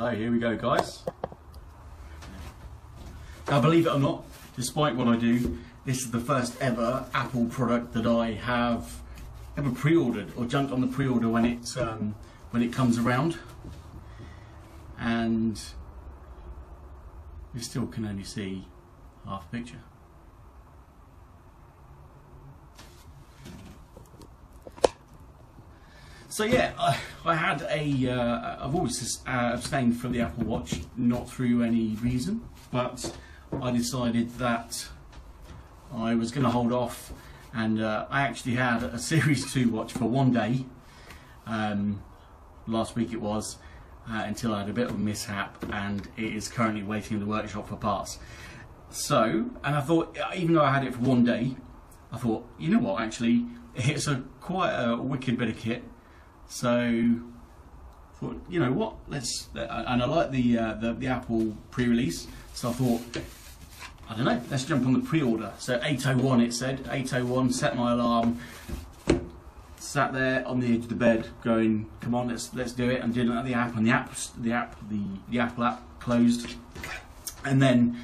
So here we go, guys. Now, believe it or not, despite what I do, this is the first ever Apple product that I have ever pre-ordered or jumped on the pre-order when it comes around, and you still can only see half a picture. So yeah, I had I've always abstained from the Apple Watch, not through any reason, but I decided that I was going to hold off, and I actually had a Series 2 watch for one day, last week it was, until I had a bit of a mishap, and it is currently waiting in the workshop for parts. So, and I thought, even though I had it for one day, I thought, you know what, actually, it's quite a wicked bit of kit. So, I thought, you know what, and I like the Apple pre-release, so I thought, I don't know, let's jump on the pre-order. So 8:01 it said, 8:01, set my alarm, sat there on the edge of the bed going, come on, let's do it. I'm doing it at the app, and the Apple app closed, and then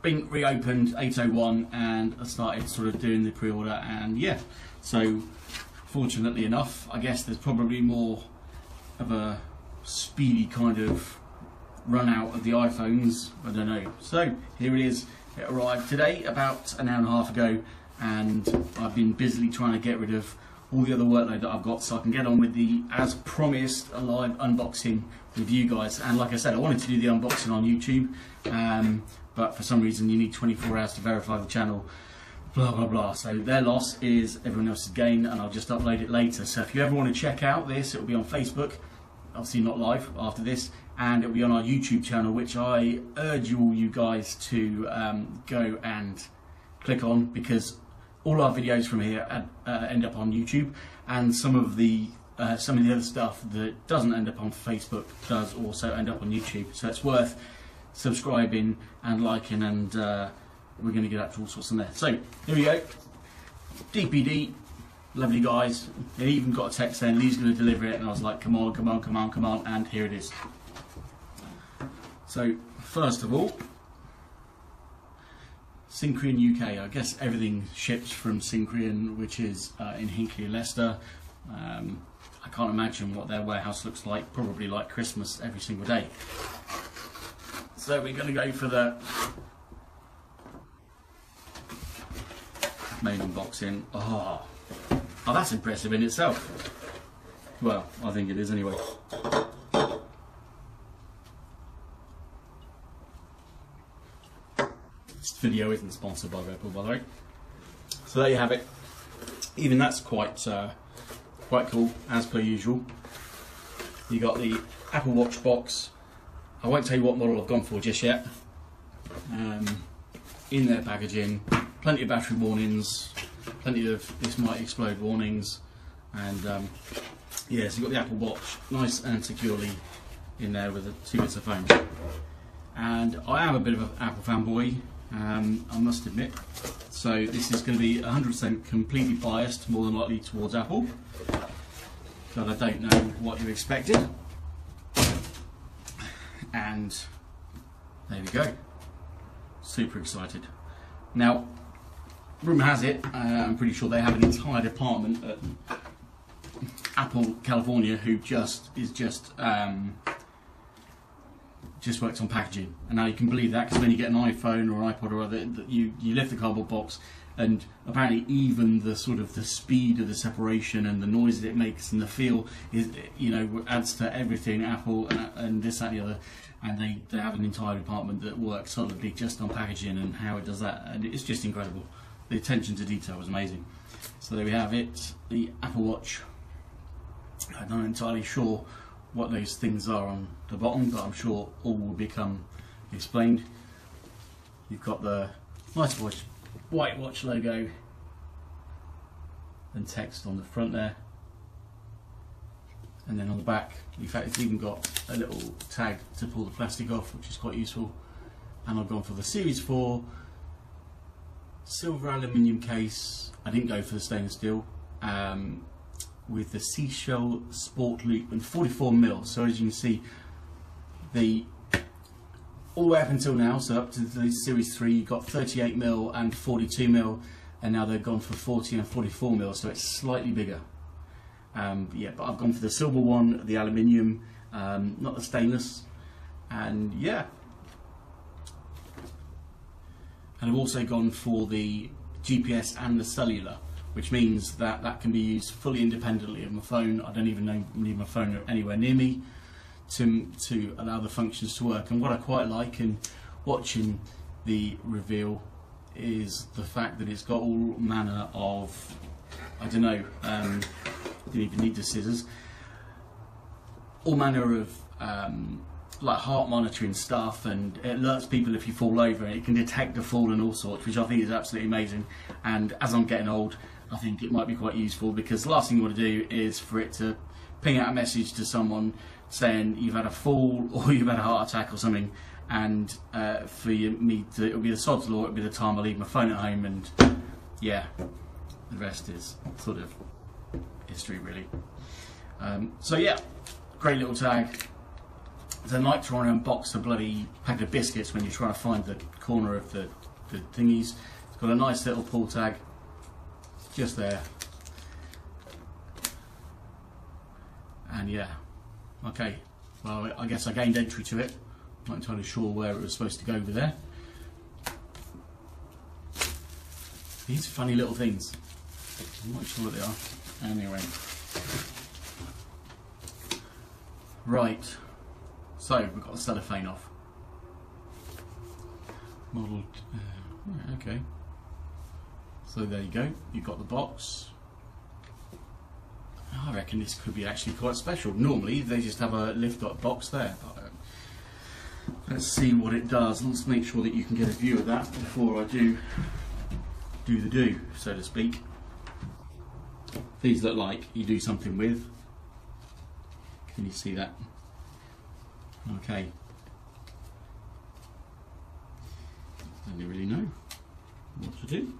being reopened 8:01, and I started sort of doing the pre-order, and yeah, so fortunately enough, I guess there's probably more of a speedy kind of run out of the iPhones, I don't know. So here it is. It arrived today about an hour and a half ago, and I've been busily trying to get rid of all the other workload that I've got so I can get on with the, as promised, a live unboxing with you guys. And like I said, I wanted to do the unboxing on YouTube, but for some reason you need 24 hours to verify the channel, blah blah blah. So their loss is everyone else's gain, and I'll just upload it later. So if you ever want to check out this, it'll be on Facebook, obviously not live after this, and it'll be on our YouTube channel, which I urge all you guys to go and click on, because all our videos from here end up on YouTube, and some of the other stuff that doesn't end up on Facebook does also end up on YouTube. So it's worth subscribing and liking, and we're going to get up to all sorts in there. So here we go, DPD. Lovely guys. They even got a text saying Lee's going to deliver it, and I was like, come on, come on, come on, come on, and here it is. So first of all, Syncrian UK. I guess everything ships from Syncrian, which is in Hinckley, Leicester. I can't imagine what their warehouse looks like. Probably like Christmas every single day. So we're going to go for the main unboxing. Oh, that's impressive in itself. Well, I think it is anyway. This video isn't sponsored by Red Bull, by the way. So there you have it. Even that's quite cool, as per usual. You got the Apple Watch box. I won't tell you what model I've gone for just yet. In their packaging, plenty of battery warnings, plenty of this might explode warnings, and yeah, so you've got the Apple Watch nice and securely in there with the 2 bits of foam. And I am a bit of an Apple fanboy, I must admit, so this is going to be 100% completely biased, more than likely towards Apple, but I don't know what you expected. And there we go, super excited. Now, rumour has it, I'm pretty sure they have an entire department at Apple California who just works on packaging. And now you can believe that, because when you get an iPhone or an iPod or other, you lift the cardboard box, and apparently even the sort of the speed of the separation and the noise that it makes and the feel is, you know, adds to everything Apple and this, that and the other. And they have an entire department that works solidly just on packaging and how it does that, and it's just incredible. The attention to detail was amazing. So there we have it, the Apple Watch. I'm not entirely sure what those things are on the bottom, but I'm sure all will become explained. You've got the nice white watch logo and text on the front there, and then on the back, in fact, it's even got a little tag to pull the plastic off, which is quite useful. And I've gone for the Series 4 silver aluminium case. I didn't go for the stainless steel, with the seashell sport loop and 44mm. So as you can see, the all the way up until now, so up to the Series 3, you've got 38mm and 42mm, and now they've gone for 40 and 44mm, so it's slightly bigger. Yeah, but I've gone for the silver one, the aluminium, not the stainless, and yeah. And I've also gone for the GPS and the cellular, which means that that can be used fully independently of my phone. I don't even need my phone anywhere near me to allow the functions to work. And what I quite like in watching the reveal is the fact that it's got all manner of, I don't know, didn't even need the scissors, all manner of like heart monitoring stuff, and it alerts people if you fall over, and it can detect a fall and all sorts, which I think is absolutely amazing. And as I'm getting old, I think it might be quite useful, because the last thing you want to do is for it to ping out a message to someone saying you've had a fall or you've had a heart attack or something, and for me to, it'll be the sod's law, it'll be the time I leave my phone at home, and yeah, the rest is sort of history really. So yeah, great little tag. It's like trying to unbox a bloody packet of biscuits when you're trying to find the corner of the thingies. It's got a nice little pull tag just there, and yeah, okay, well, I guess I gained entry to it. Not entirely sure where it was supposed to go over there. These funny little things, I'm not sure what they are. Anyway, right, so we've got the cellophane off. Model, okay. So there you go, you've got the box. I reckon this could be actually quite special. Normally they just have a lift-up box there. But, let's see what it does. Let's make sure that you can get a view of that before I do the do, so to speak. These look like you do something with. Can you see that? Okay. I don't really know what to do.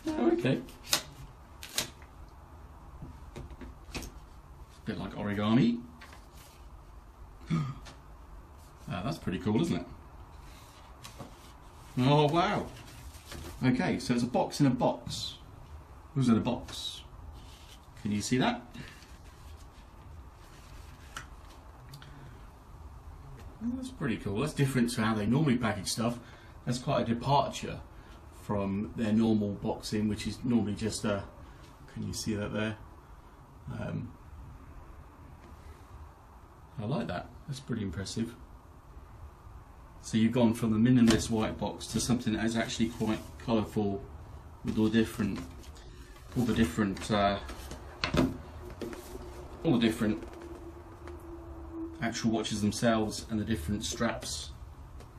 Oh, okay. A bit like origami. That's pretty cool, isn't it? Oh wow. Okay, so it's a box in a box. Who's in a box? Can you see that? That's pretty cool. That's different to how they normally package stuff. That's quite a departure from their normal boxing, which is normally just a, can you see that there? I like that. That's pretty impressive. So you've gone from the minimalist white box to something that is actually quite colourful, with all the different actual watches themselves, and the different straps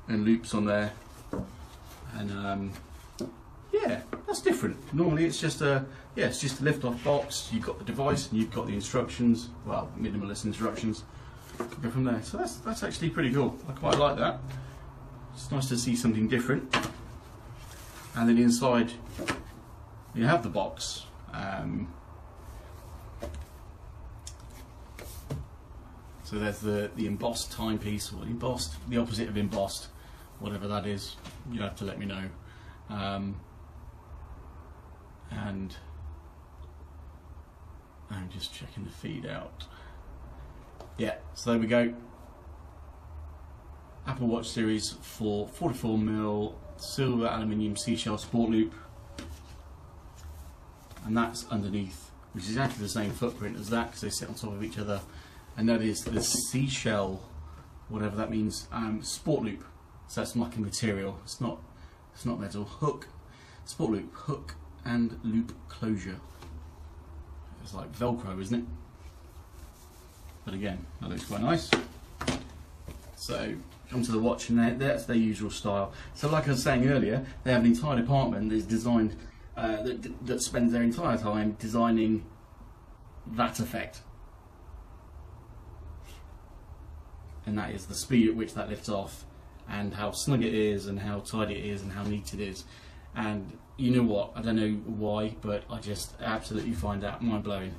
and loops on there, and yeah, that's different. Normally it's just a lift-off box. You've got the device and you've got the instructions, well, minimalist instructions. Go from there. So that's actually pretty cool. I quite like that. It's nice to see something different. And then inside you have the box. So there's the embossed timepiece, or embossed, the opposite of embossed, whatever that is. You have to let me know. And I'm just checking the feed out. Yeah, so there we go. Apple Watch Series 4 44mm silver aluminium seashell sport loop, and that's underneath, which is exactly the same footprint as that, because they sit on top of each other. And that is the seashell, whatever that means, sport loop. So that's like a material. It's not metal. Hook, sport loop, hook and loop closure. It's like Velcro, isn't it? But again, that looks quite nice. So come to the watch, and that's their usual style. So like I was saying earlier, they have an entire department that is designed, that spends their entire time designing that effect. And that is the speed at which that lifts off, and how snug it is, and how tidy it is, and how neat it is. And you know what, I don't know why, but I just absolutely find that mind-blowing.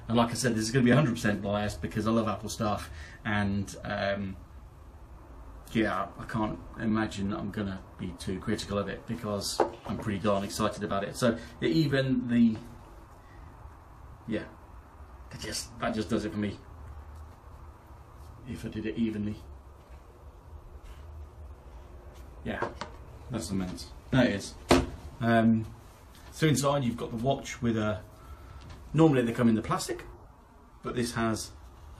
And like I said, this is going to be 100% biased because I love Apple stuff, and yeah, I can't imagine that I'm going to be too critical of it because I'm pretty darn excited about it. So even the, yeah, that just does it for me. If I did it evenly. Yeah, that's immense. That is. So inside you've got the watch with a, normally they come in the plastic, but this has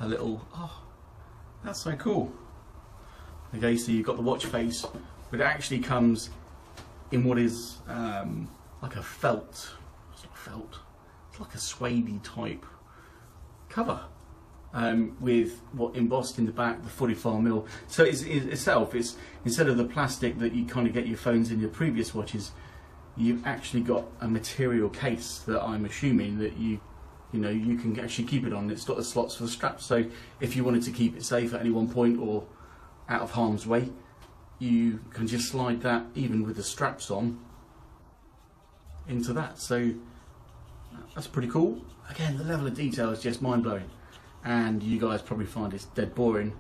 a little, oh, that's so cool. Okay, so you've got the watch face, but it actually comes in what is like a felt, it's not felt, it's like a suede type cover. With what embossed in the back, the 45mm. So it's instead of the plastic that you kind of get your phones in your previous watches, you've actually got a material case that I'm assuming that you can actually keep it on. It's got the slots for the straps, so if you wanted to keep it safe at any one point or out of harm's way, you can just slide that, even with the straps on, into that. So that's pretty cool. Again, the level of detail is just mind-blowing. And you guys probably find it's dead boring,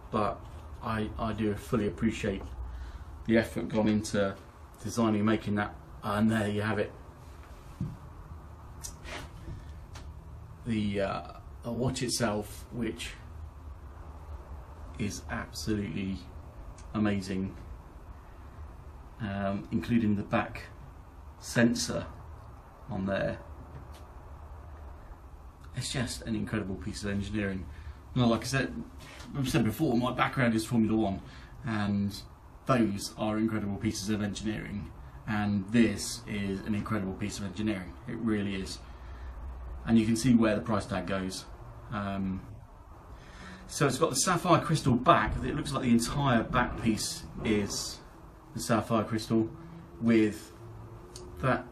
but I do fully appreciate the effort gone into designing and making that, and there you have it. The watch itself, which is absolutely amazing, including the back sensor on there. It's just an incredible piece of engineering. Now, like I've said before, my background is Formula 1, and those are incredible pieces of engineering, and this is an incredible piece of engineering. It really is. And you can see where the price tag goes. So it's got the sapphire crystal back. It looks like the entire back piece is the sapphire crystal with that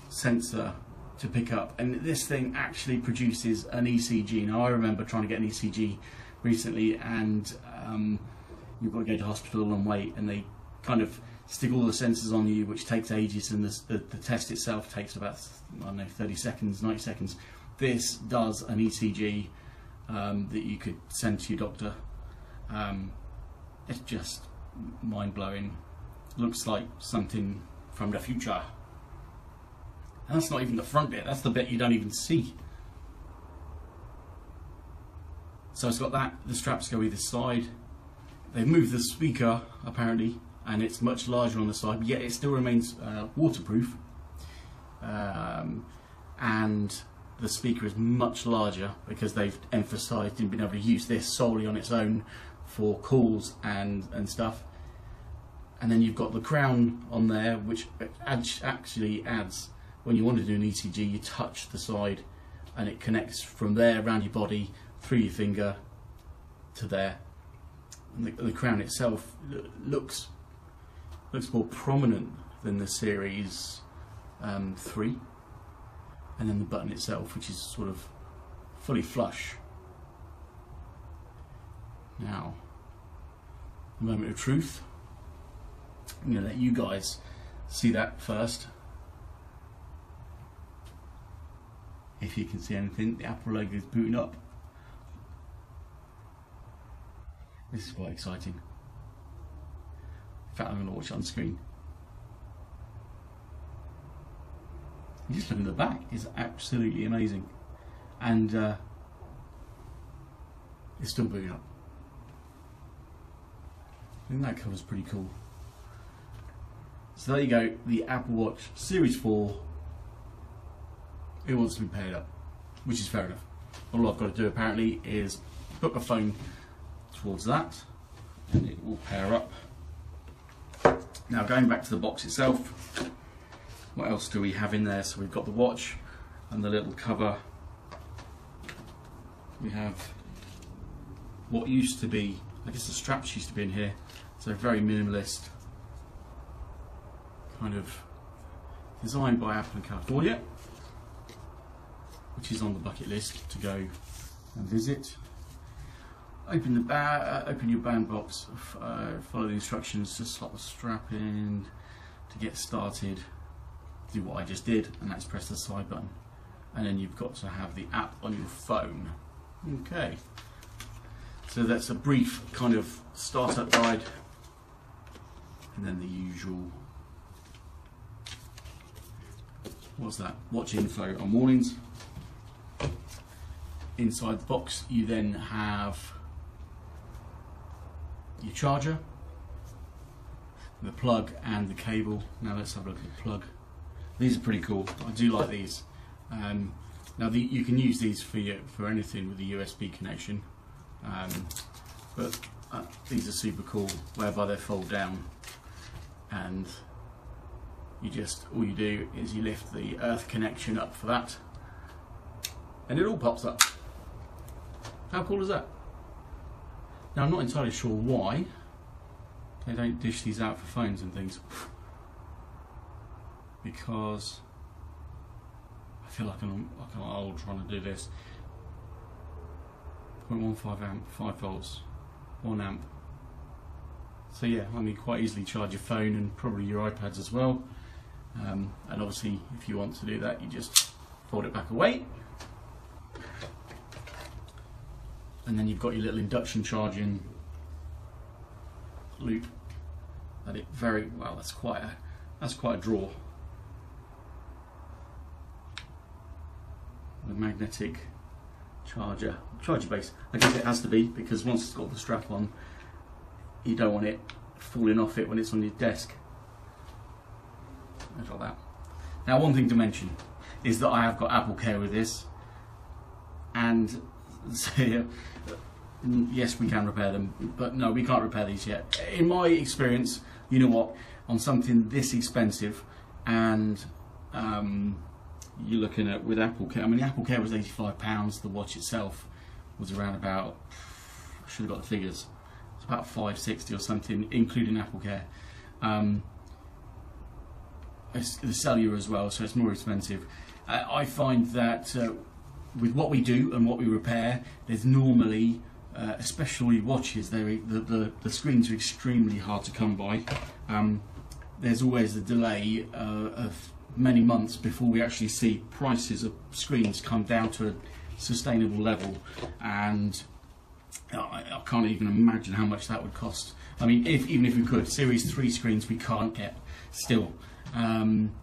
sensor to pick up, and this thing actually produces an ECG. Now I remember trying to get an ECG recently, and you've got to go to hospital and wait, and they kind of stick all the sensors on you, which takes ages, and the test itself takes about, I don't know, 30 seconds, 90 seconds. This does an ECG that you could send to your doctor. It's just mind-blowing. Looks like something from the future. And that's not even the front bit, that's the bit you don't even see. So it's got that, the straps go either side. They've moved the speaker, apparently, and it's much larger on the side, but yet it still remains waterproof. And the speaker is much larger because they've emphasised in being able to use this solely on its own for calls and stuff. And then you've got the crown on there, which actually adds, when you want to do an ECG, you touch the side and it connects from there around your body, through your finger to there. And the crown itself looks more prominent than the Series 3. And then the button itself, which is sort of fully flush. Now, a moment of truth. I'm going to let you guys see that first. If you can see anything, the Apple logo is booting up. This is quite exciting. In fact, I'm going to watch it on screen. Just looking at the back is absolutely amazing, and it's still booting up. I think that cover's pretty cool. So there you go, the Apple Watch Series 4. It wants to be paired up, which is fair enough. All I've got to do apparently is put my phone towards that and it will pair up. Now, going back to the box itself, what else do we have in there? So we've got the watch and the little cover. We have what used to be, I guess the straps used to be in here, so very minimalist, kind of designed by Apple in California, which is on the bucket list to go and visit. Open your band box, follow the instructions to slot the strap in to get started. Do what I just did, and that's press the side button. and then you've got to have the app on your phone. Okay, so that's a brief kind of startup guide, and then the usual, what's that, watch info on warnings. Inside the box you then have your charger, the plug and the cable. Now let's have a look at the plug. These are pretty cool. I do like these. Now you can use these for anything with a USB connection, but these are super cool, whereby they fold down, and all you do is you lift the earth connection up for that, and it all pops up. How cool is that? Now I'm not entirely sure why they don't dish these out for phones and things, because I feel like I'm old trying to do this. 0.15 amp, 5 volts, 1 amp. So yeah, I mean, quite easily charge your phone and probably your iPads as well. And obviously, if you want to do that, you just fold it back away. And then you've got your little induction charging loop. That it very well. That's quite a draw. The magnetic charger base. I guess it has to be, because once it's got the strap on, you don't want it falling off it when it's on your desk. Like that. Now, one thing to mention is that I have got Apple Care with this, and so, yes, we can repair them, but no, we can't repair these yet. In my experience, you know what, on something this expensive, and you're looking at, with Apple Care, I mean, the Apple Care was £85, the watch itself was around about, I should have got the figures, it's about £560 or something, including Apple Care. It's the cellular as well, so it's more expensive. I find that with what we do and what we repair, there's normally, especially watches, the screens are extremely hard to come by. There's always a delay of many months before we actually see prices of screens come down to a sustainable level, and I can't even imagine how much that would cost. I mean, even if we could, Series 3 screens we can't get still.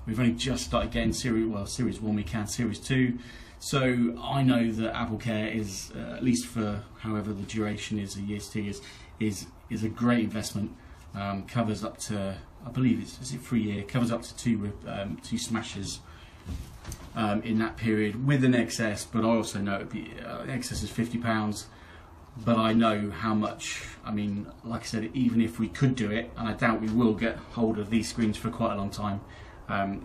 We've only just started getting Series 1 we can, Series 2. So I know that Apple Care is, at least for however the duration is, a year's 2 years, is a great investment. Covers up to, I believe is it 3 year, covers up to two smashes in that period with an excess. But I also know excess is £50. But I know how much, I mean, like I said, even if we could do it, and I doubt we will get hold of these screens for quite a long time,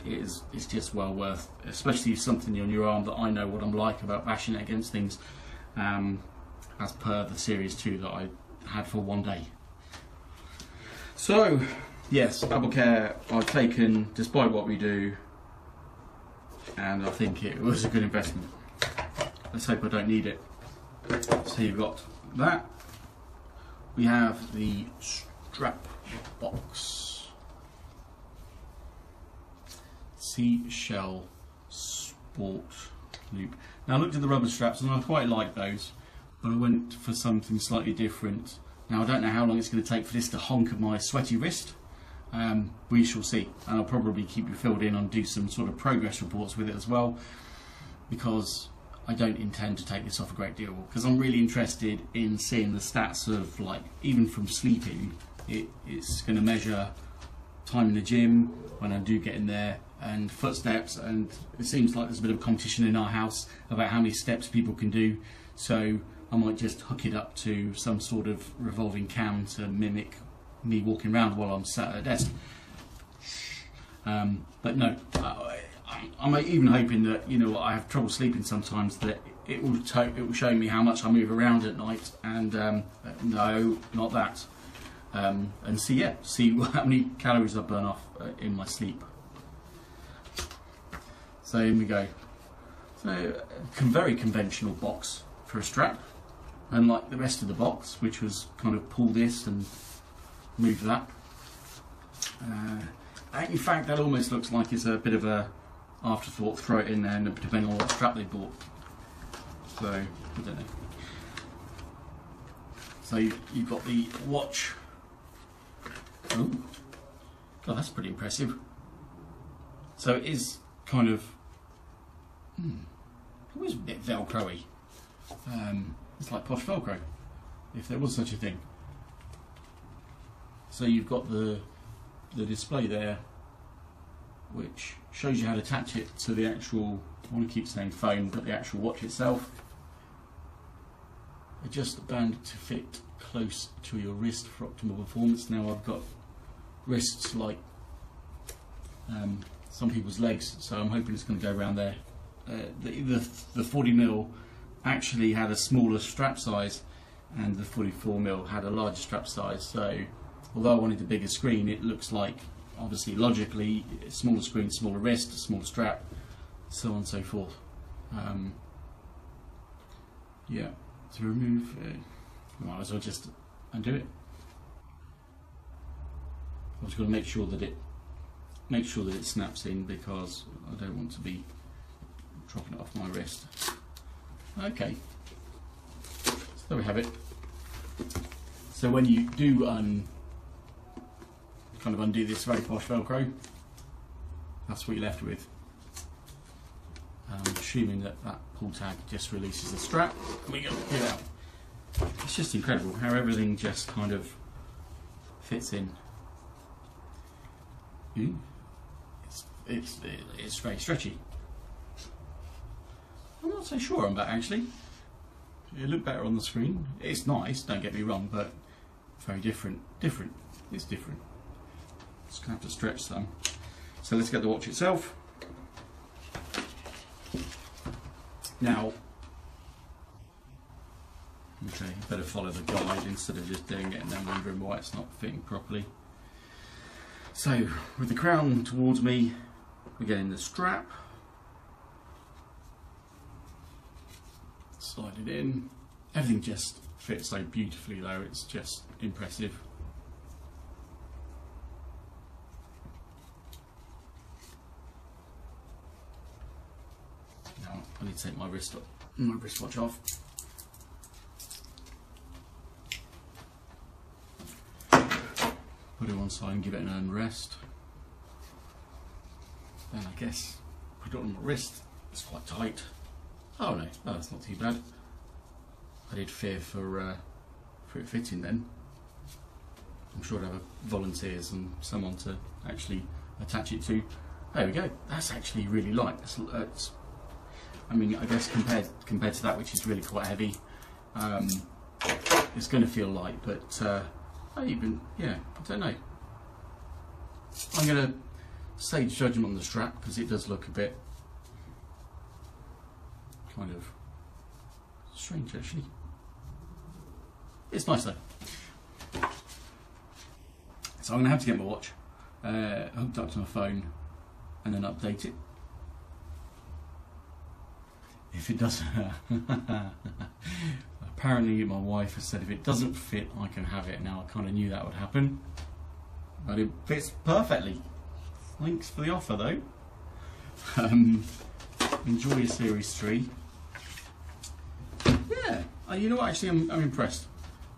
it's just well worth, especially if something on your arm that I know what I'm like about bashing it against things, as per the Series 2 that I had for one day. So, yes, Apple Care I've taken despite what we do, and I think it was a good investment. Let's hope I don't need it. So you've got that. We have the strap box. Seashell Sport Loop. Now I looked at the rubber straps and I quite like those, but I went for something slightly different. Now I don't know how long it's going to take for this to honk at my sweaty wrist. We shall see, and I'll probably keep you filled in on do some sort of progress reports with it as well, because I don't intend to take this off a great deal, because I'm really interested in seeing the stats of, like, even from sleeping, it's going to measure time in the gym when I do get in there, and footsteps, and it seems like there's a bit of competition in our house about how many steps people can do, so I might just hook it up to some sort of revolving cam to mimic me walking around while I'm sat at a desk. But no, I'm even hoping that, you know, I have trouble sleeping sometimes, that it will show me how much I move around at night, and no, not that, and see how many calories I burn off in my sleep. So here we go. So a very conventional box for a strap, unlike the rest of the box, which was kind of pull this and move that. In fact, that almost looks like it's a bit of a afterthought, throw it in there, and depending on what strap they bought. So I don't know. So you've got the watch. Oh, God, that's pretty impressive. So it is kind of, it was a bit Velcro-y. It's like posh Velcro, if there was such a thing. So you've got the display there, which shows you how to attach it to the actual, I want to keep saying phone, but the actual watch itself. Adjust the band to fit close to your wrist for optimal performance. Now I've got wrists like some people's legs, so I'm hoping it's going to go around there. The 40mm actually had a smaller strap size, and the 44mm had a larger strap size. So although I wanted a bigger screen, it looks like, obviously logically, smaller screen, smaller wrist, smaller strap, so on and so forth. Yeah, to remove, might as well just undo it. I'm just going to make sure that it snaps in, because I don't want to be dropping it off my wrist. Okay, so there we have it. So when you do kind of undo this very posh Velcro, that's what you're left with. I'm assuming that pull tag just releases the strap. We get it out. It's just incredible how everything just kind of fits in. It's very stretchy. I'm not so sure on that actually. It looked better on the screen. It's nice, don't get me wrong, but very different. It's different. Just gonna have to stretch some. So let's get the watch itself. Now, okay, better follow the guide instead of just doing it and then wondering why it's not fitting properly. So, with the crown towards me, we're getting the strap. Slide it in. Everything just fits so beautifully though, it's just impressive. Now, I need to take my wristwatch off. Put it on side and give it an earned rest. Then I guess put it on my wrist. It's quite tight. Oh no, that's not too bad. I did fear for it fitting then. I'm sure I'd have volunteers and someone to actually attach it to. There we go. That's actually really light. It's I mean, I guess compared to that, which is really quite heavy, it's going to feel light. But yeah, I don't know. I'm going to stage judgment on the strap because it does look a bit kind of strange actually. It's nice though. So I'm going to have to get my watch hooked up to my phone and then update it. If it doesn't, apparently my wife has said if it doesn't fit, I can have it. Now I kind of knew that would happen, but it fits perfectly. Thanks for the offer though. Enjoy your Series 3. Yeah, you know what, actually I'm impressed.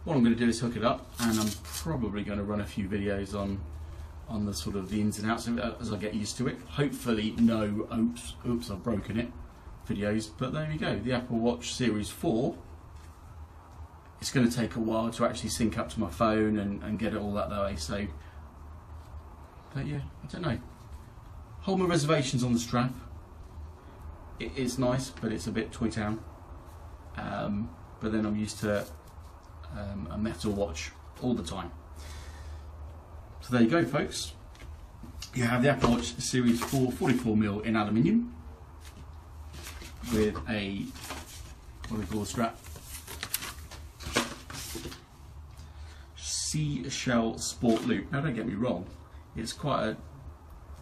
What I'm going to do is hook it up, and I'm probably going to run a few videos on the sort of the ins and outs of it as I get used to it. Hopefully no oops I've broken it videos, but there we go, the Apple Watch Series 4. It's going to take a while to actually sync up to my phone and get it all that way, so, but yeah, I don't know. Hold my reservations on the strap. It is nice, but it's a bit toy town. But then I'm used to a metal watch all the time. So there you go, folks. You have the Apple Watch Series 4 44mm in aluminium with a, what do we call the strap? Seashell Sport Loop. Now don't get me wrong, it's quite a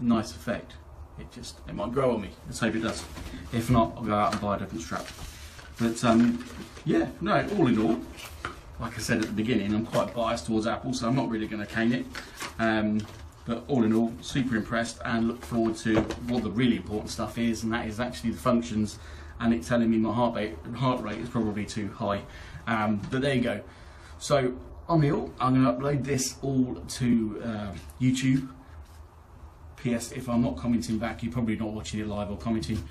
nice effect. It might grow on me. Let's hope it does. If not, I'll go out and buy a different strap. But yeah, no, all in all, like I said at the beginning, I'm quite biased towards Apple, so I'm not really going to cane it. But all in all, super impressed, and look forward to what the really important stuff is, and that is actually the functions, and it telling me my heart rate is probably too high. But there you go. So on the all, I'm going to upload this all to YouTube. PS, if I'm not commenting back, you're probably not watching it live or commenting.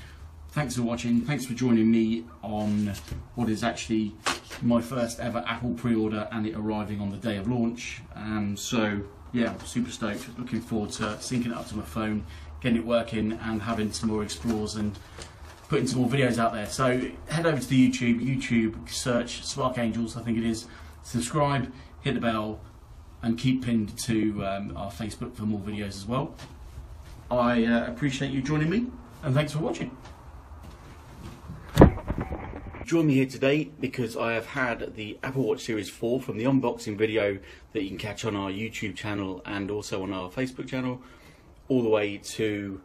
Thanks for watching. Thanks for joining me on what is actually my first ever Apple pre-order, and it arriving on the day of launch. So yeah, super stoked. Looking forward to syncing it up to my phone, getting it working, and having some more explores and putting some more videos out there. So head over to the YouTube, search Spark Angels, I think it is. Subscribe, hit the bell, and keep pinned to our Facebook for more videos as well. I appreciate you joining me, and thanks for watching. Join me here today because I have had the Apple Watch Series 4 from the unboxing video that you can catch on our YouTube channel and also on our Facebook channel, all the way to,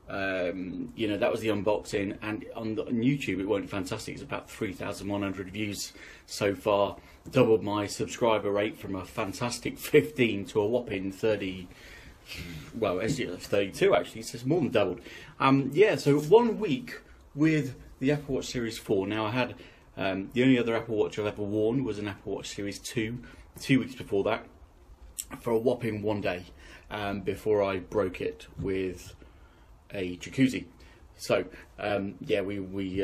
you know, that was the unboxing, and on YouTube it went fantastic. It's about 3,100 views so far, doubled my subscriber rate from a fantastic 15 to a whopping 30. Well, it's 32 actually, so it's more than doubled. Yeah, so 1 week with the Apple Watch Series 4. Now I had, the only other Apple Watch I've ever worn was an Apple Watch Series 2, 2 weeks before that, for a whopping 1 day, before I broke it with a jacuzzi. So, yeah, we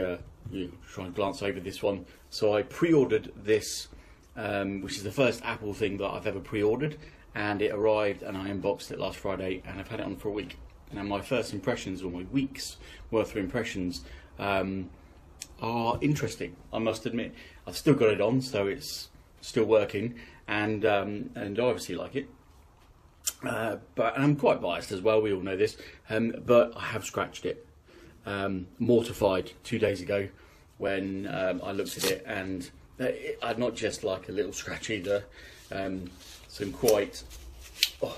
try and glance over this one. So I pre-ordered this, which is the first Apple thing that I've ever pre-ordered, and it arrived and I unboxed it last Friday, and I've had it on for a week. Now my first impressions, or my week's worth of impressions, are interesting, I must admit. I've still got it on, so it's still working, and I obviously like it. But I'm quite biased as well, we all know this, but I have scratched it. Mortified 2 days ago when I looked at it, and I'd not just like a little scratch either, some quite, oh,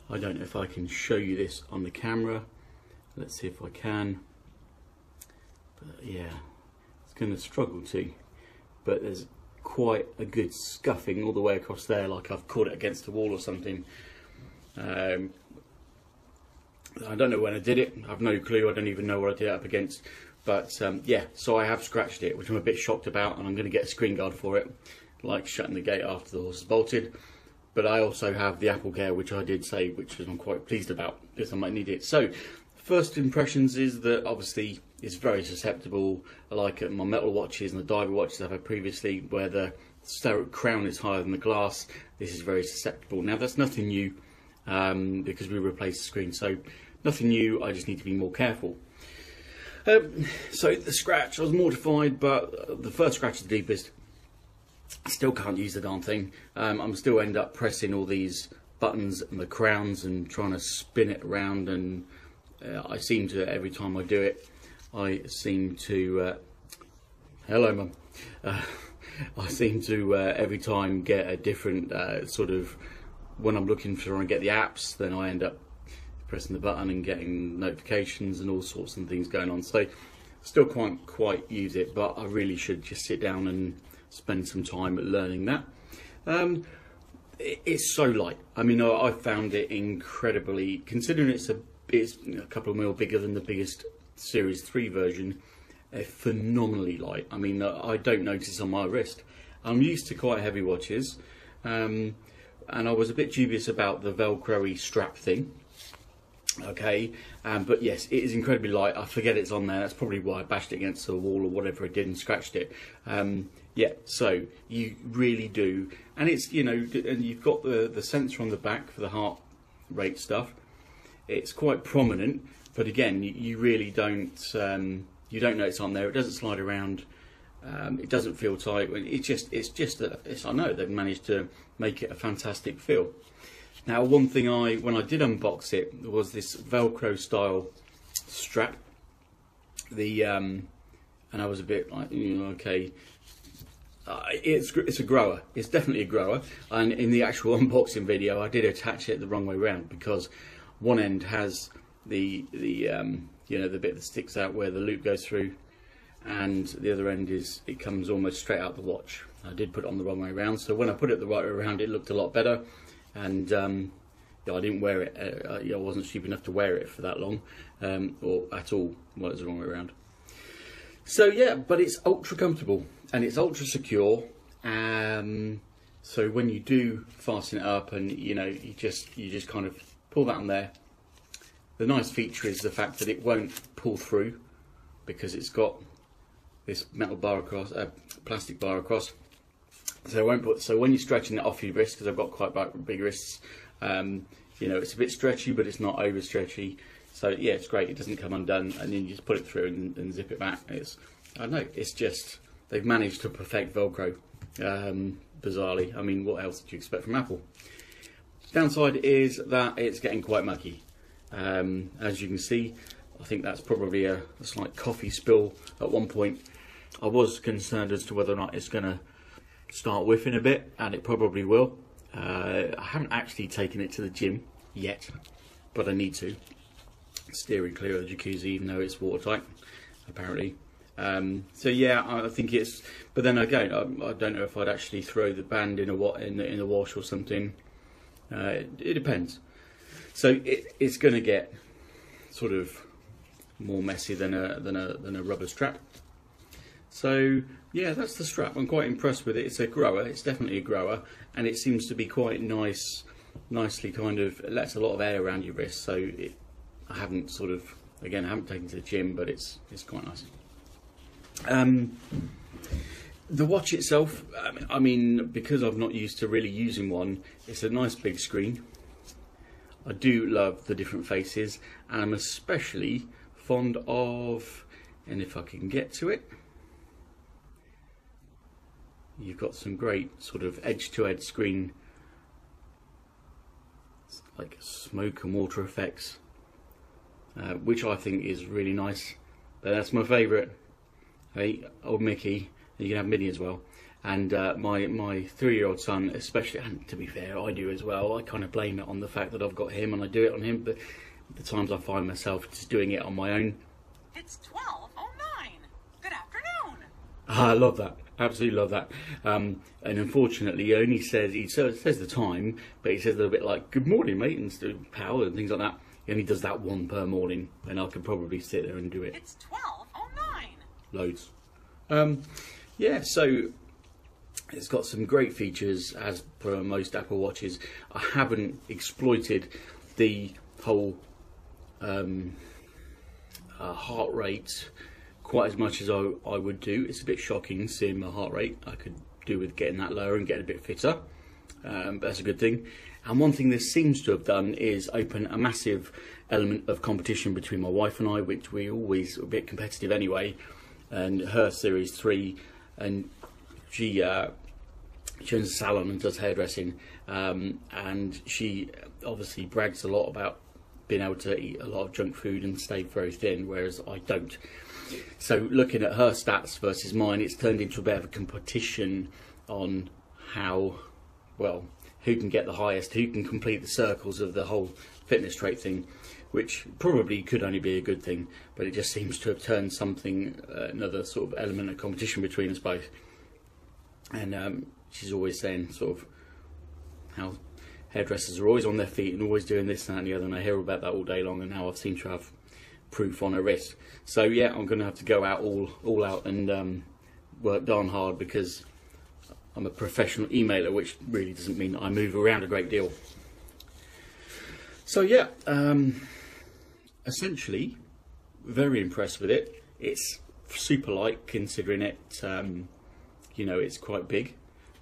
I don't know if I can show you this on the camera. Let's see if I can. But yeah, it's going to struggle to. But there's quite a good scuffing all the way across there, like I've caught it against the wall or something. I don't know when I did it. I've no clue. I don't even know what I did it up against. But yeah, so I have scratched it, which I'm a bit shocked about, and I'm going to get a screen guard for it, like shutting the gate after the horse is bolted. But I also have the Apple Care, which I did say, which I'm quite pleased about, because I might need it. So first impressions is that obviously it's very susceptible. I like my metal watches and the diver watches I've had previously, where the crown is higher than the glass. This is very susceptible. Now that's nothing new, because we replaced the screen, so nothing new. I just need to be more careful. So the scratch, I was mortified, but the first scratch is the deepest. I still can't use the darn thing. I'm still end up pressing all these buttons and the crowns and trying to spin it around, and I seem to, every time I do it, I seem to, hello mum, I seem to every time get a different sort of, when I'm looking for trying to get the apps, then I end up pressing the button and getting notifications and all sorts of things going on. So still can't quite use it, but I really should just sit down and spend some time learning that. It's so light. I mean, I found it incredibly, considering it's a couple of mil bigger than the biggest Series 3 version, phenomenally light. I mean, I don't notice on my wrist. I'm used to quite heavy watches, and I was a bit dubious about the Velcro-y strap thing. Okay, but yes, it is incredibly light. I forget it's on there. That's probably why I bashed it against the wall or whatever I did and scratched it. Yeah, so you really do, and it's, you know, and you've got the sensor on the back for the heart rate stuff. It's quite prominent, but again, you really don't you don't know it's on there. It doesn't slide around. It doesn't feel tight. It's just I know they've managed to make it a fantastic feel. Now, one thing when I did unbox it, was this Velcro style strap. And I was a bit like, you know, okay. It's a grower. It's definitely a grower. And in the actual unboxing video, I did attach it the wrong way around, because one end has the you know, the bit that sticks out where the loop goes through, and the other end it comes almost straight out the watch. I did put it on the wrong way around, so when I put it the right way around, it looked a lot better. And I didn't wear it. I wasn't stupid enough to wear it for that long, or at all. Well, it's the wrong way around. So yeah, but it's ultra comfortable and it's ultra secure. So when you do fasten it up, and you just kind of pull that on there. The nice feature is the fact that it won't pull through because it's got this metal bar across, plastic bar across. So it won't put. So when you're stretching it off your wrist, because I've got quite big wrists, it's a bit stretchy, but it's not over stretchy. So yeah, it's great. It doesn't come undone, and then you just put it through and zip it back. I don't know. It's just they've managed to perfect Velcro. Bizarrely, I mean, what else did you expect from Apple? Downside is that it's getting quite mucky. As you can see, I think that's probably a slight coffee spill at one point. I was concerned as to whether or not it's going to start whiffing a bit, and it probably will. I haven't actually taken it to the gym yet, but I need to. Steering clear of the jacuzzi, even though it's watertight, apparently. So yeah, I think it's. But then again, I don't know if I'd actually throw the band in the wash or something. It depends. So it's going to get sort of more messy than a rubber strap. So yeah, that's the strap. I'm quite impressed with it. It's a grower. It's definitely a grower, and it seems to be quite nicely kind of lets a lot of air around your wrist. So I haven't I haven't taken it to the gym, but it's quite nice. The watch itself, I mean, because I've not used to really using one, it's a nice big screen. I do love the different faces, and I'm especially fond of, and if I can get to it, you've got some great sort of edge-to-edge screen, like smoke and water effects, which I think is really nice. But that's my favourite. Hey, old Mickey, you can have Minnie as well. And my 3-year-old son, especially, and to be fair, I do as well. I kind of blame it on the fact that I've got him and I do it on him. But the times I find myself just doing it on my own. It's 12:09. Good afternoon. I love that. Absolutely love that. And unfortunately, he says the time, but he says a little bit like "Good morning, mate," and "Pal," and things like that. He only does that one per morning, and I could probably sit there and do it. It's 12:09. Loads. Yeah, so it's got some great features as per most Apple Watches. I haven't exploited the whole heart rate quite as much as I would do. It's a bit shocking seeing my heart rate. I could do with getting that lower and getting a bit fitter, but that's a good thing. And one thing this seems to have done is open a massive element of competition between my wife and I, which we always a bit competitive anyway. And her Series 3, and she owns a salon and does hairdressing, and she obviously brags a lot about being able to eat a lot of junk food and stay very thin, whereas I don't. So looking at her stats versus mine, it's turned into a bit of a competition on how, well, who can get the highest, who can complete the circles of the whole fitness trait thing, which probably could only be a good thing, but it just seems to have turned something, another sort of element of competition between us both. And she's always saying sort of how hairdressers are always on their feet and always doing this, that and the other, and I hear about that all day long, and now I seem to have proof on her wrist. So yeah, I'm going to have to go out all out and work darn hard, because I'm a professional emailer, which really doesn't mean that I move around a great deal. So yeah, essentially very impressed with it. It's super light considering it, it's quite big.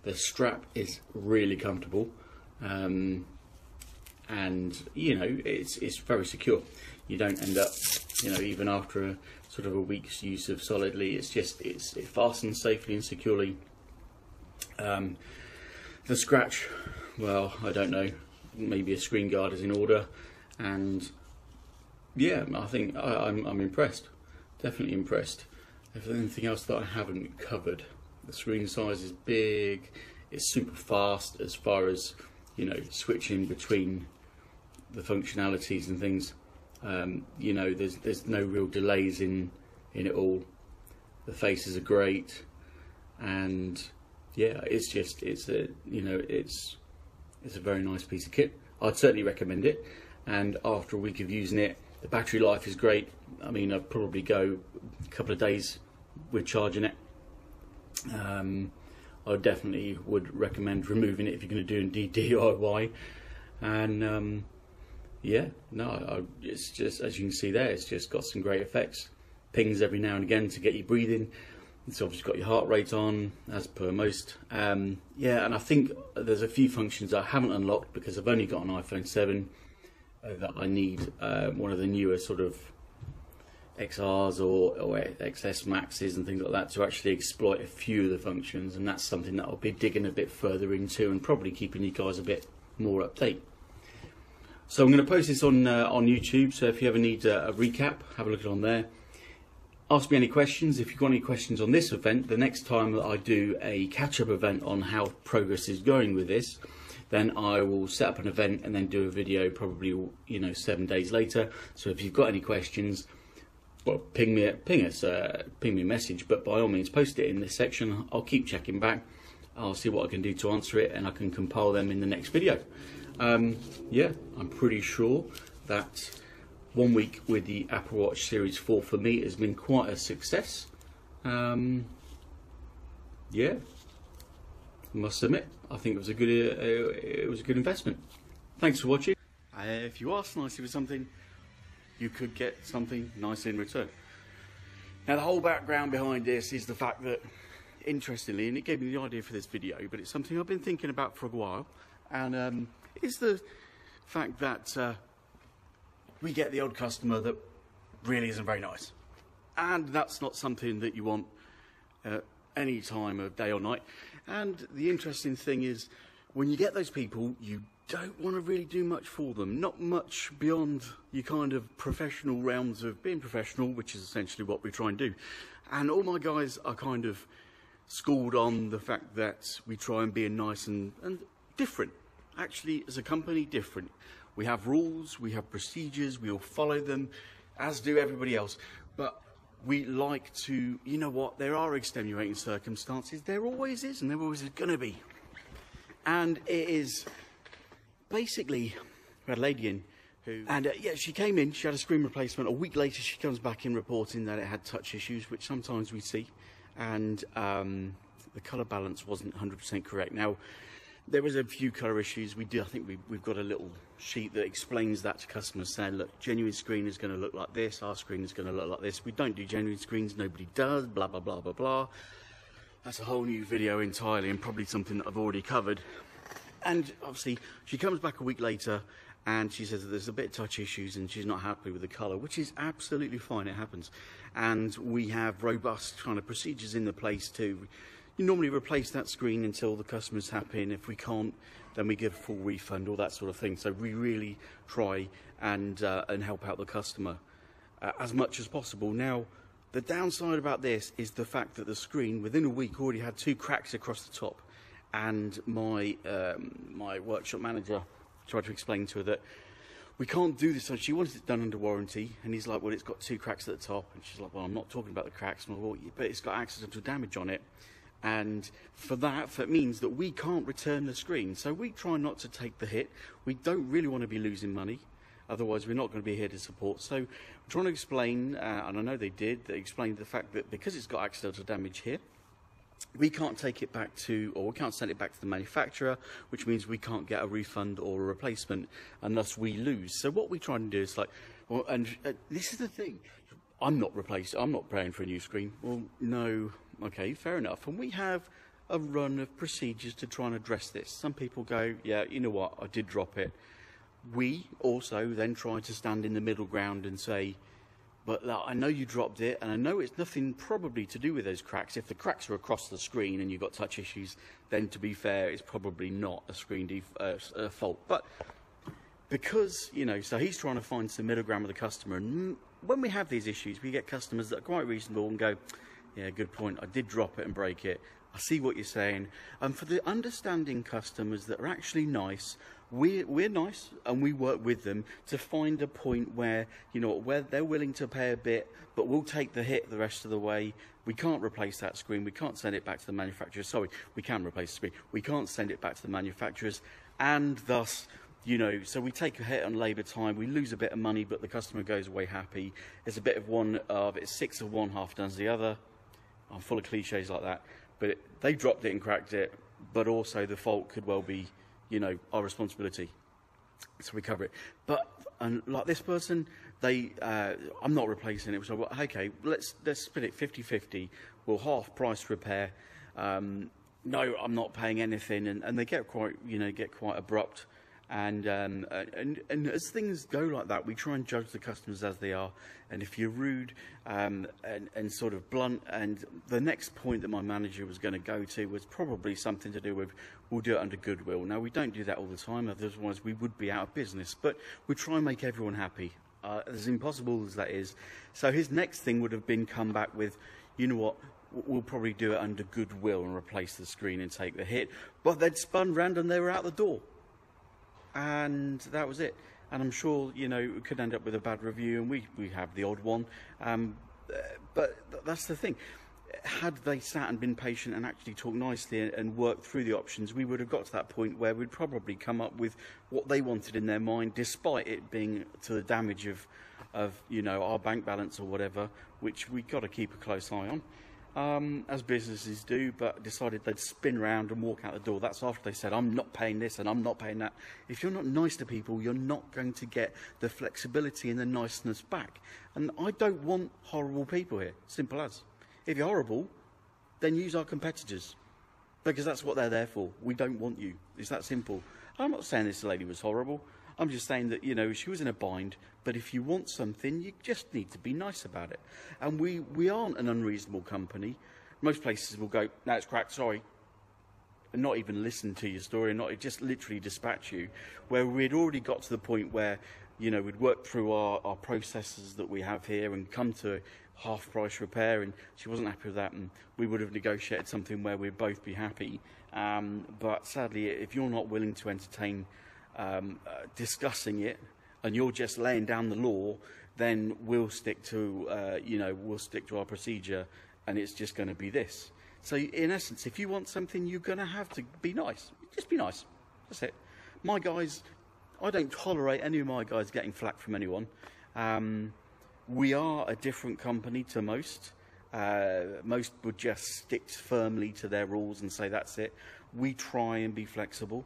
The strap is really comfortable, and it's very secure. You don't end up, even after a sort of a week's use of Solidly, it fastens safely and securely. The scratch, well, I don't know, maybe a screen guard is in order, and yeah, I think I'm impressed, definitely impressed. If there's anything else that I haven't covered, the screen size is big, it's super fast as far as switching between the functionalities and things. There's no real delays in it all. The faces are great, and yeah, it's a very nice piece of kit. I'd certainly recommend it. And after a week of using it, the battery life is great. I mean, I'd probably go a couple of days with charging it. I definitely would recommend removing it if you're going to do indeed DIY. And yeah, no, it's just, as you can see there, it's just got some great effects. Pings every now and again to get you breathing. It's obviously got your heart rate on, as per most. Yeah, and I think there's a few functions I haven't unlocked because I've only got an iPhone 7 that I need one of the newer sort of XRs or XS Maxes and things like that to actually exploit a few of the functions, and that's something that I'll be digging a bit further into and probably keeping you guys a bit more up to date. So I'm going to post this on YouTube, so if you ever need a recap, have a look at it on there. Ask me any questions. If you've got any questions on this event, the next time that I do a catch-up event on how progress is going with this, then I will set up an event and then do a video probably, you know, 7 days later. So if you've got any questions, well, ping me a message, but by all means post it in this section. I'll keep checking back. I'll see what I can do to answer it, and I can compile them in the next video. Yeah, I'm pretty sure that 1 week with the Apple Watch Series 4 for me has been quite a success. Yeah, I must admit, I think it was a good investment. Thanks for watching. If you ask nicely for something, you could get something nice in return. Now, the whole background behind this is the fact that, interestingly, and it gave me the idea for this video, but it's something I've been thinking about for a while, and it's the fact that we get the odd customer that really isn't very nice, and that's not something that you want any time of day or night. And the interesting thing is, when you get those people, you don't want to really do much for them, not much beyond your kind of professional realms of being professional, which is essentially what we try and do. And all my guys are kind of schooled on the fact that we try and be nice and different. Actually, as a company, different. We have rules, we have procedures, we all follow them, as do everybody else. But we like to, you know what, there are extenuating circumstances. There always is, and there always is going to be. And it is basically, we had a lady in who, and yeah, she came in, she had a screen replacement. A week later, she comes back in reporting that it had touch issues, which sometimes we see. And the colour balance wasn't 100% correct. Now, there was a few colour issues. I think we've got a little sheet that explains that to customers, saying, look, genuine screen is going to look like this, our screen is going to look like this. We don't do genuine screens, nobody does, blah, blah, blah, blah, blah. That's a whole new video entirely, and probably something that I've already covered. And obviously, she comes back a week later, and she says that there's a bit of touch issues, and she's not happy with the colour, which is absolutely fine, it happens. And we have robust kind of procedures in the place to, you normally replace that screen until the customer's happy, and if we can't, then we give a full refund, all that sort of thing. So we really try and help out the customer as much as possible. Now, the downside about this is the fact that the screen, within a week, already had 2 cracks across the top. And my workshop manager tried to explain to her that we can't do this. So she wanted it done under warranty, and he's like, well, it's got 2 cracks at the top. And she's like, well, I'm not talking about the cracks. And I'm like, well, but it's got accidental damage on it. And for that, it means that we can't return the screen. So we try not to take the hit. We don't really want to be losing money. Otherwise, we're not going to be here to support. So I'm trying to explain, and I know they explained the fact that because it's got accidental damage here, we can't take it back to, or we can't send it back to the manufacturer, which means we can't get a refund or a replacement, and thus we lose. So what we try and do is like, well, and this is the thing, I'm not paying for a new screen. Well, no, okay, fair enough. And we have a run of procedures to try and address this. Some people go, yeah, you know what, I did drop it. We also then try to stand in the middle ground and say, but I know you dropped it, and I know it's nothing probably to do with those cracks. If the cracks are across the screen and you've got touch issues, then to be fair, it's probably not a screen fault. But because, you know, so he's trying to find some middle ground with the customer. And when we have these issues, we get customers that are quite reasonable and go, yeah, good point, I did drop it and break it. I see what you're saying. And for the understanding customers that are actually nice, we're nice, and we work with them to find a point where, you know, where they're willing to pay a bit, but we'll take the hit the rest of the way. We can't replace that screen. We can't send it back to the manufacturer. Sorry, we can replace the screen. We can't send it back to the manufacturers, and thus You know, so we take a hit on labour time, we lose a bit of money, but the customer goes away happy. It's a bit of one of, it's 6 of one, half does the other. I'm full of cliches like that. But they dropped it and cracked it, but also the fault could well be, you know, our responsibility. So we cover it. But and like this person, I'm not replacing it. So okay, let's split it 50-50. We'll half price repair. No, I'm not paying anything, and they get quite abrupt. And as things go like that, we try and judge the customers as they are. And if you're rude and sort of blunt, and the next point that my manager was going to go to was probably something to do with, we'll do it under goodwill. Now, we don't do that all the time, otherwise we would be out of business. But we try and make everyone happy, as impossible as that is. So his next thing would have been come back with, you know what, we'll probably do it under goodwill and replace the screen and take the hit. But they'd spun round and they were out the door. And that was it. And I'm sure, you know, it could end up with a bad review, and we have the odd one. But that's the thing. Had they sat and been patient and actually talked nicely and worked through the options, we would have got to that point where we'd probably come up with what they wanted in their mind, despite it being to the damage of you know, our bank balance or whatever, which we've got to keep a close eye on. As businesses do, but decided they'd spin round and walk out the door. That's after they said, I'm not paying this and I'm not paying that. If you're not nice to people, you're not going to get the flexibility and the niceness back. And I don't want horrible people here. Simple as. If you're horrible, then use our competitors. Because that's what they're there for. We don't want you. It's that simple. I'm not saying this lady was horrible. I'm just saying that, you know, she was in a bind, but if you want something, you just need to be nice about it. And we aren't an unreasonable company. Most places will go, no, it's cracked, sorry, and not even listen to your story, and not just literally dispatch you, where we'd already got to the point where, you know, we'd worked through our processes that we have here and come to half price repair, and she wasn't happy with that, and we would have negotiated something where we'd both be happy. But sadly, if you're not willing to entertain discussing it, and you're just laying down the law, then we'll stick to, you know, we'll stick to our procedure, and it's just going to be this. So, in essence, if you want something, you're going to have to be nice. Just be nice. That's it. My guys, I don't tolerate any of my guys getting flack from anyone. We are a different company to most. Most would just stick firmly to their rules and say that's it. We try and be flexible.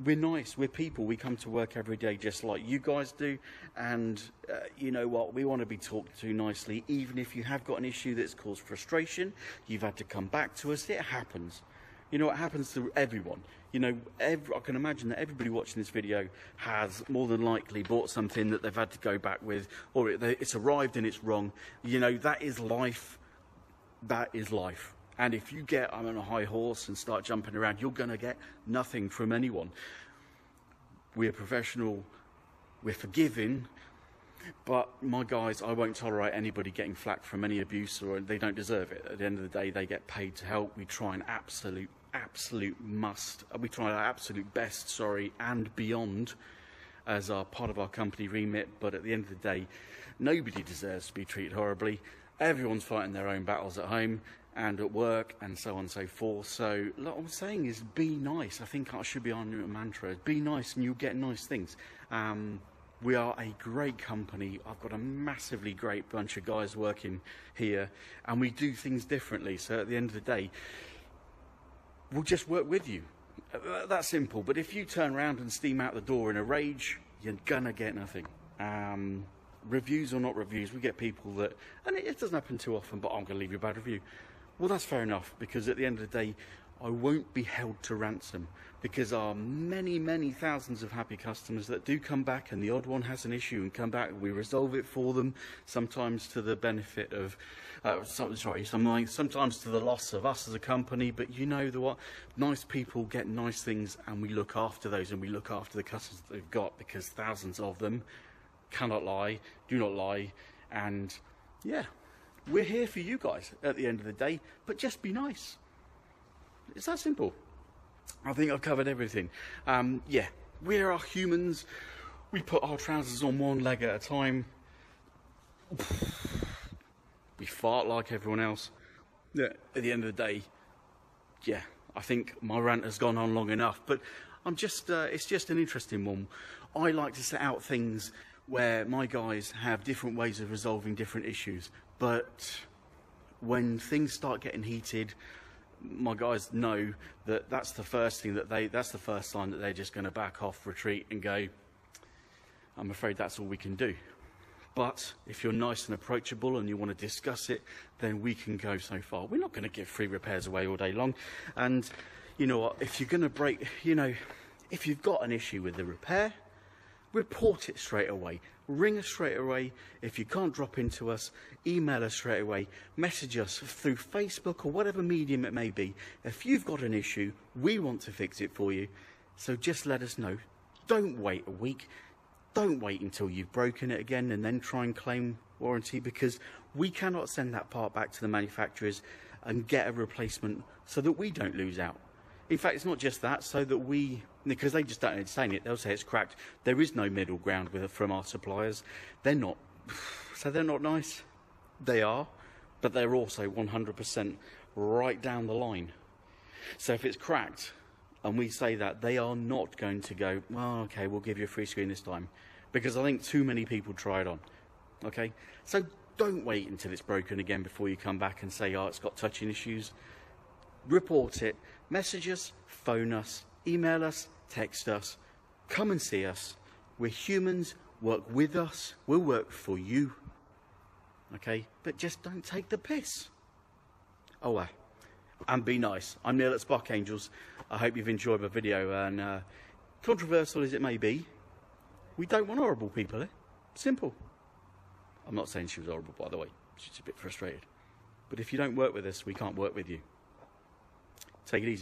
We're nice, we're people, we come to work every day just like you guys do, and you know what, we want to be talked to nicely. Even if you have got an issue that's caused frustration, you've had to come back to us, it happens. You know, it happens to everyone. You know, I can imagine that everybody watching this video has more than likely bought something that they've had to go back with, or it's arrived and it's wrong. You know, that is life. That is life. And if you get on a high horse and start jumping around, you're going to get nothing from anyone. We're professional, we're forgiving, but my guys, I won't tolerate anybody getting flack from any abuse, or they don't deserve it. At the end of the day, they get paid to help. We try an absolute must. We try our absolute best, and beyond as our part of our company remit. But at the end of the day, nobody deserves to be treated horribly. Everyone's fighting their own battles at home and at work, and so on and so forth. So, what I'm saying is, be nice. I think I should be on a mantra. Be nice and you'll get nice things. We are a great company. I've got a massively great bunch of guys working here, and we do things differently. So at the end of the day, we'll just work with you. That's simple. But if you turn around and steam out the door in a rage, you're gonna get nothing. Reviews or not reviews, we get people that, and it doesn't happen too often, but I'm going to leave you a bad review. Well, that's fair enough, because at the end of the day, I won't be held to ransom, because there are many, many thousands of happy customers that do come back, and the odd one has an issue and come back, and we resolve it for them, sometimes to the benefit of, sometimes to the loss of us as a company. But you know what? Nice people get nice things, and we look after those, and we look after the customers that they've got, because thousands of them cannot lie, do not lie, and yeah, we're here for you guys at the end of the day, but just be nice. It's that simple. I think I've covered everything. Yeah, we are humans. We put our trousers on one leg at a time. We fart like everyone else. Yeah, at the end of the day, yeah, I think my rant has gone on long enough, but it's just an interesting one. I like to set out things where my guys have different ways of resolving different issues, but when things start getting heated, my guys know that that's the first sign that they're just going to back off, retreat, and go, I'm afraid that's all we can do. But if you're nice and approachable and you want to discuss it, then we can go so far. We're not going to give free repairs away all day long. And you know what? If you're going to break, if you've got an issue with the repair, report it straight away. Ring us straight away. If you can't drop into us, email us straight away. Message us through Facebook or whatever medium it may be. If you've got an issue, we want to fix it for you. So just let us know. Don't wait a week. Don't wait until you've broken it again and then try and claim warranty, because we cannot send that part back to the manufacturers and get a replacement so that we don't lose out. In fact, it's not just that, so that because they just don't entertain it, they'll say it's cracked. There is no middle ground from our suppliers. They're not nice. They are, but they're also 100% right down the line. So if it's cracked, and we say that, they are not going to go, well, okay, we'll give you a free screen this time. Because I think too many people try it on. Okay? So don't wait until it's broken again before you come back and say, oh, it's got touching issues. Report it. Message us, phone us, email us, text us. Come and see us. We're humans. Work with us. We'll work for you. Okay? But just don't take the piss. Oh, well. And be nice. I'm Neil at Spark Angels. I hope you've enjoyed my video, and controversial as it may be, we don't want horrible people, eh? Simple. I'm not saying she was horrible, by the way. She's a bit frustrated. But if you don't work with us, we can't work with you. Take it easy.